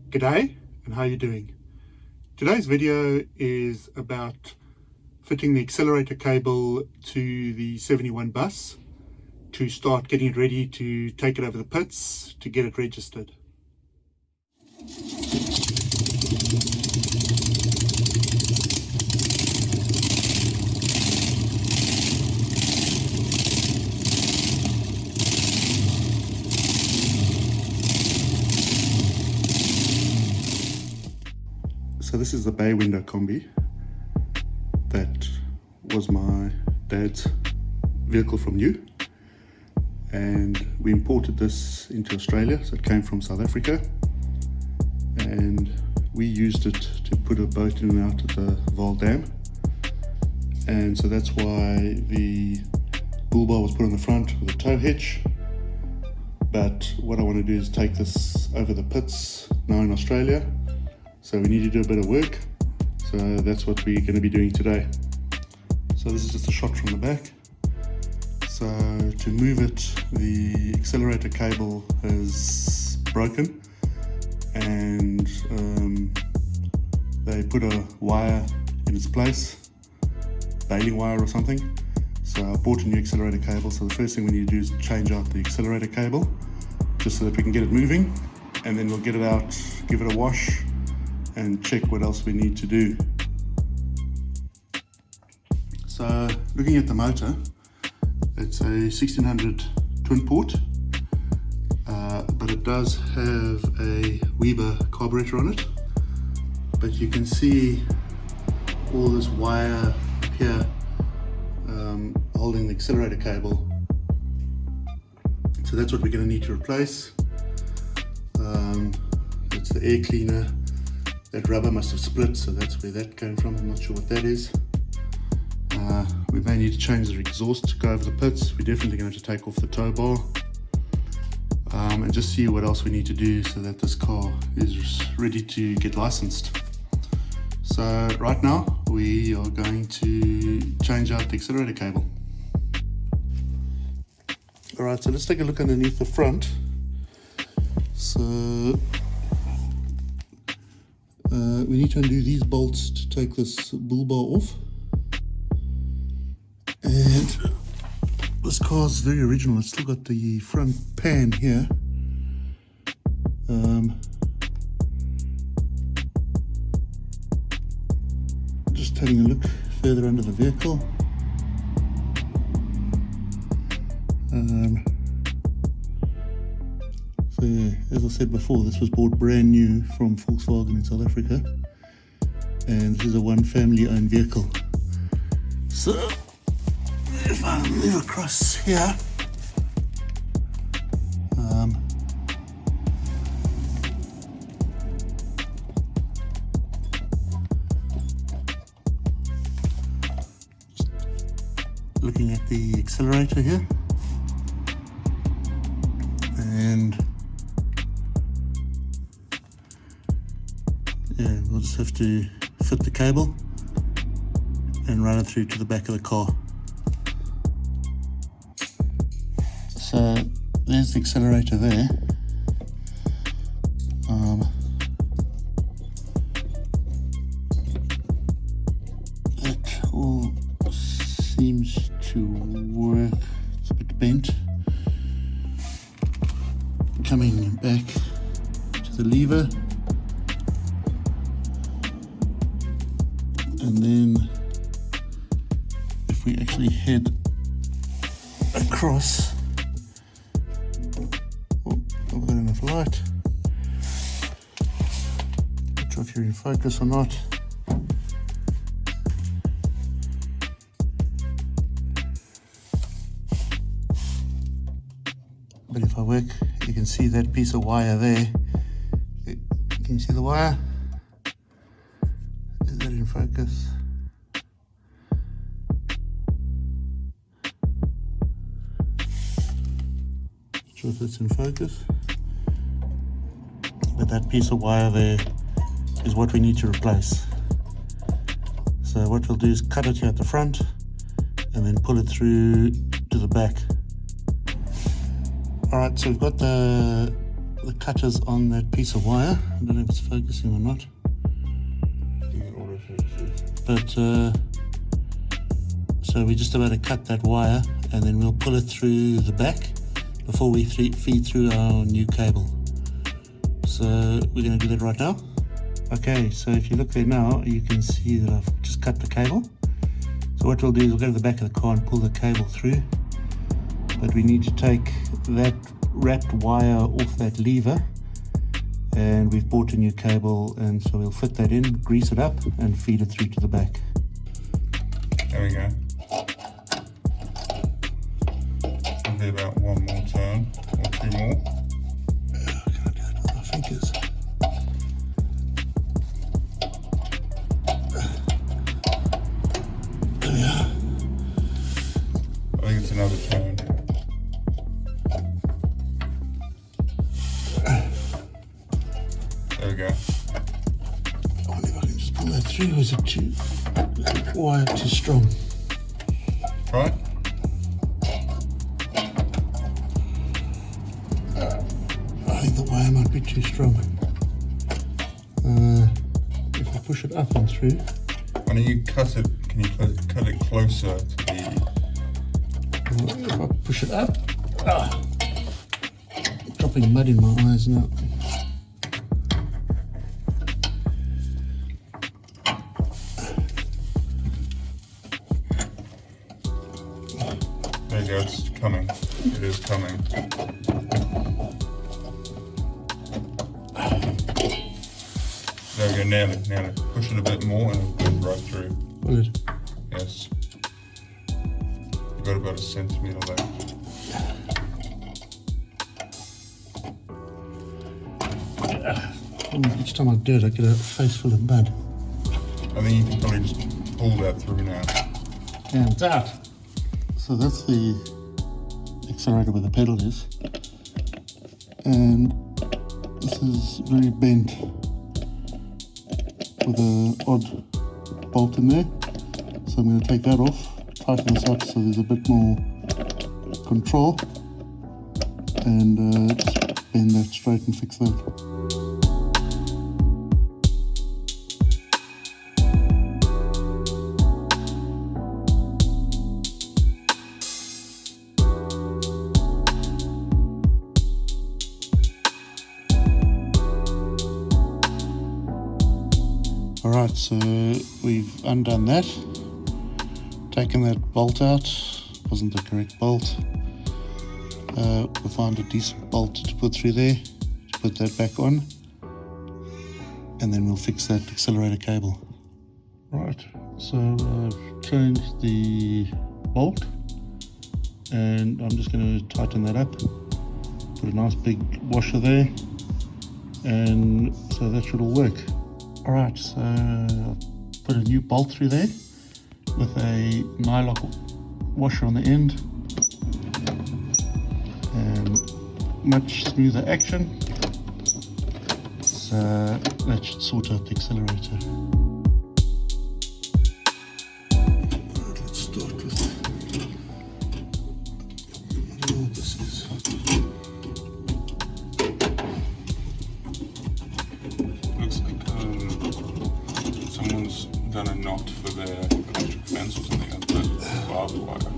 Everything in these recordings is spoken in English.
G'day, and how you doing? Today's video is about fitting the accelerator cable to the 71 bus to start getting it ready to take it over the pits to get it registered. So this is the bay window Kombi that was my dad's vehicle from new, and we imported this into Australia, so it came from South Africa, and we used it to put a boat in and out at the Vaal Dam, and so that's why the bull bar was put on the front with a tow hitch. But what I want to do is take this over the pits now in Australia. So we need to do a bit of work, so that's what we're going to be doing today. So this is just a shot from the back. So to move it, the accelerator cable is broken, and they put a wire in its place, baling wire or something. So I bought a new accelerator cable, so the first thing we need to do is change out the accelerator cable, just so that we can get it moving, and then we'll get it out, give it a wash, and check what else we need to do. So looking at the motor, it's a 1600 twin port, but it does have a Weber carburetor on it. But you can see all this wire here holding the accelerator cable. So that's what we're going to need to replace. It's the air cleaner. That rubber must have split, so that's where that came from. I'm not sure what that is. We may need to change the exhaust to go over the pits. We're definitely going to have to take off the tow bar, and just see what else we need to do so that this car is ready to get licensed. So right now we are going to change out the accelerator cable. Alright, so let's take a look underneath the front. So we need to undo these bolts to take this bull bar off, and this car's very original. It's still got the front pan here. Just having a look further under the vehicle. So yeah, as I said before, this was bought brand new from Volkswagen in South Africa, and this is a one family owned vehicle. So if I move across here, looking at the accelerator here, and yeah, we'll just have to fit the cable and run it through to the back of the car. So there's the accelerator there. It all seems to work. It's a bit bent. Coming back to the lever, and then if we actually head across, I've got enough light. Not sure if you're in focus or not. But if I work, you can see that piece of wire there. Can you see the wire? Is that in focus? Not sure if it's in focus. But that piece of wire there is what we need to replace. So what we'll do is cut it here at the front and then pull it through to the back. Alright, so we've got the the cutters on that piece of wire. I don't know if it's focusing or not. But so we're just about to cut that wire, and then we'll pull it through the back before we feed through our new cable. So we're going to do that right now. Okay, so if you look there now, you can see that I've just cut the cable. So what we'll do is we'll go to the back of the car and pull the cable through. But we need to take that wrapped wire off that lever, and we've bought a new cable, and so we'll fit that in, grease it up, and feed it through to the back. There we go. Probably about one more turn, or two more. I can't do it with my fingers. There we are. I think it's another turn. There we go. I wonder if I can just pull that through, or is it too, wire too strong? Right? I think the wire might be too strong. If I push it up and through. Why don't you cut it, can you cut it closer to the... If I push it up, dropping mud in my eyes now. There you go, it's coming. It is coming. There we go, nail it, nail it. Push it a bit more and it'll go right through. Will it? Yes. You've got about a centimetre left. Each time I do it, I get a face full of mud. I think you can probably just pull that through now. And it's out. So that's the accelerator where the pedal is. And this is very bent with an odd bolt in there. So I'm going to take that off, tighten this up so there's a bit more control, and just bend that straight and fix that. Alright, so we've undone that, taken that bolt out, wasn't the correct bolt. We found a decent bolt to put through there, to put that back on, and then we'll fix that accelerator cable. Right, so I've changed the bolt, and I'm just going to tighten that up, put a nice big washer there, and so that should all work. Alright, so I've put a new bolt through there with a nylock washer on the end, and much smoother action, so that should sort out the accelerator. Alright, let's start with, I don't know what this is. Looks like someone's done a knot for their electric fence or something like that. Barbed wire.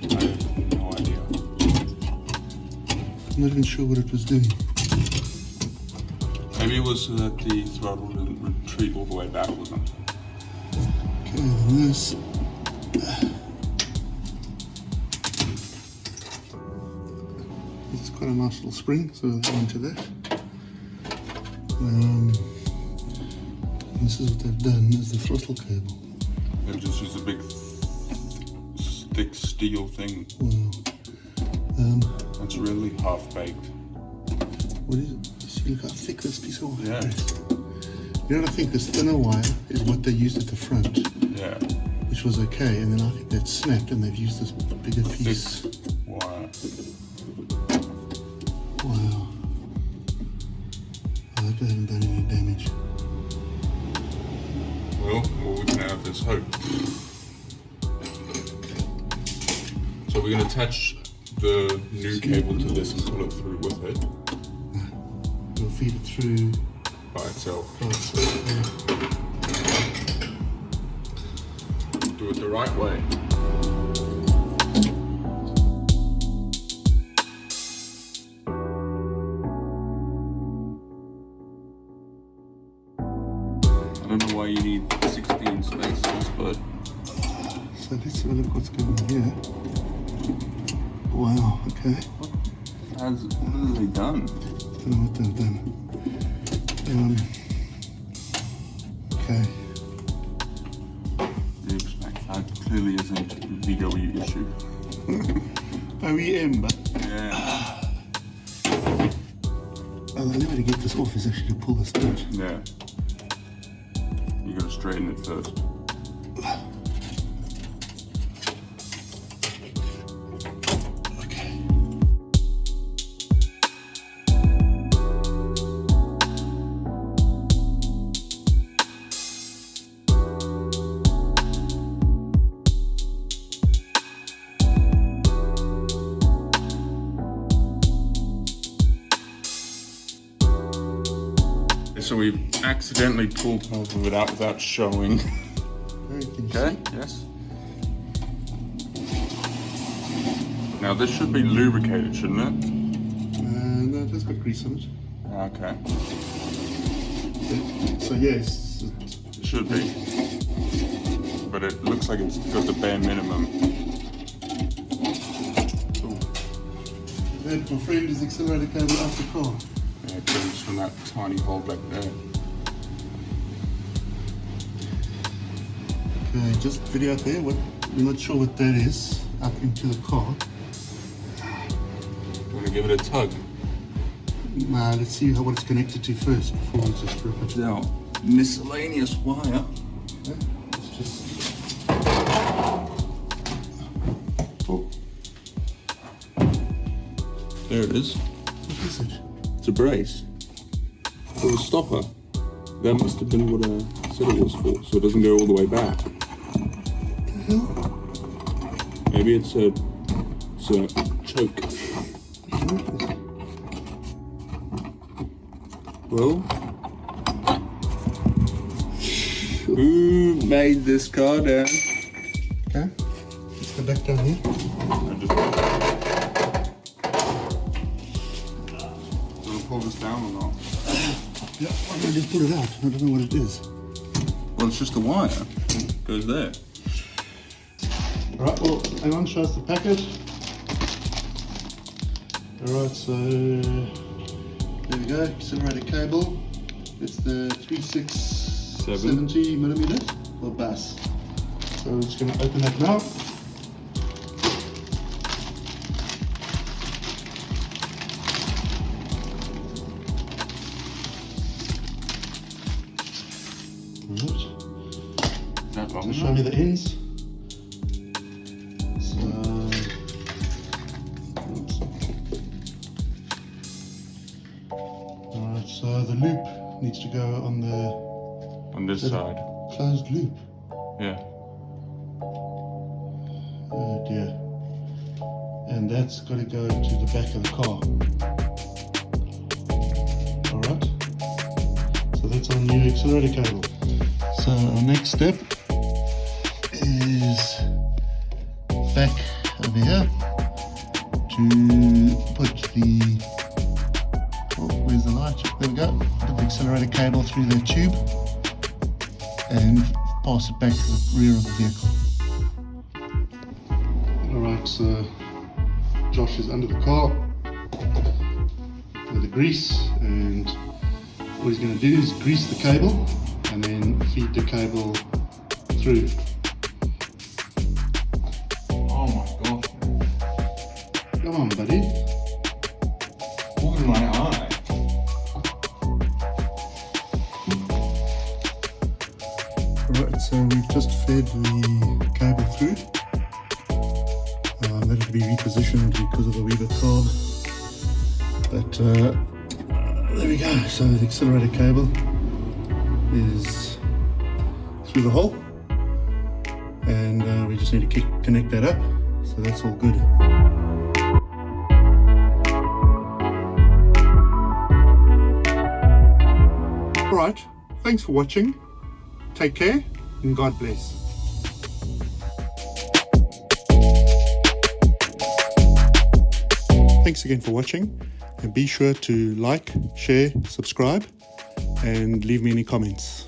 I have no idea. I'm not even sure what it was doing. Maybe it was so that the throttle didn't retreat all the way back or something. Okay, then this. It's quite a nice little spring, so we'll go into that. This is what they've done, is the throttle cable. They've just used a big thick steel thing. Wow. It's really half-baked. What is it? See, look how thick this piece of wire Yeah. is. You know what I think? This thinner wire is what they used at the front, Yeah. which was okay, and then I think that snapped and they've used this bigger piece. Thick wire. Wow. I hope they haven't done any damage. Well, all we can have is hope. So we're going to attach the new cable to this and pull it through with it. We'll feed it through By itself. by itself. Do it the right way. I don't know why you need 16 spaces, but So let's have a look what's going on here. Wow, okay. what have they done? Don't know what they've done. Okay. That clearly isn't a VW issue. OEM, but Yeah, the only way to get this off is actually to pull this out. yeah. You gotta straighten it first. Okay. So we accidentally pulled half of it out without showing. Very can you Okay, yes. Now this should be lubricated, shouldn't it? see? No, it has got grease on it. Okay. So yes, It should be. But it looks like it's got the bare minimum. Ooh. that my friend is accelerator cable off the car. Yeah, it comes from that tiny hole back there. Okay, just video out there. We're not sure what that is. Up into the car. You wanna give it a tug? Nah, let's see what it's connected to first before we just rip it. Now, miscellaneous wire. Okay, let's just. Oh, There it is. what is it? It's a brace. For the stopper. That must have been what I said it was for, so it doesn't go all the way back. What the hell? Maybe it's a choke. Well, who made this car down? Okay, let's go back down here. I just want to pull this down or not? Yeah, I'm going to pull it out. I don't know what it is. Well, it's just a wire. It goes there. Alright, well, hang on, show us the packet. Alright, so there we go, accelerator cable. It's the 3670 millimeter for bus. So we're just going to open that now. Alright, That long I'll show you the ends. Alright, so the loop needs to go on on this side. closed loop. Yeah. Oh dear. And that's got to go to the back of the car. Alright. So that's our new accelerator cable. So our next step is back over here to put the, oh, where's the light? There we go. Put the accelerator cable through the tube and pass it back to the rear of the vehicle. Alright, so Josh is under the car with the grease, and what he's going to do is grease the cable and then feed the cable through. Oh my god. Come on, buddy. Look in my eye. Alright, so we've just fed the cable through. That had to be repositioned because of the Weaver carb. But there we go. So the accelerator cable is through the hole, and we just need to connect that up. So that's all good. Alright, thanks for watching. Take care and God bless. Thanks again for watching, and be sure to like, share, subscribe, and leave me any comments.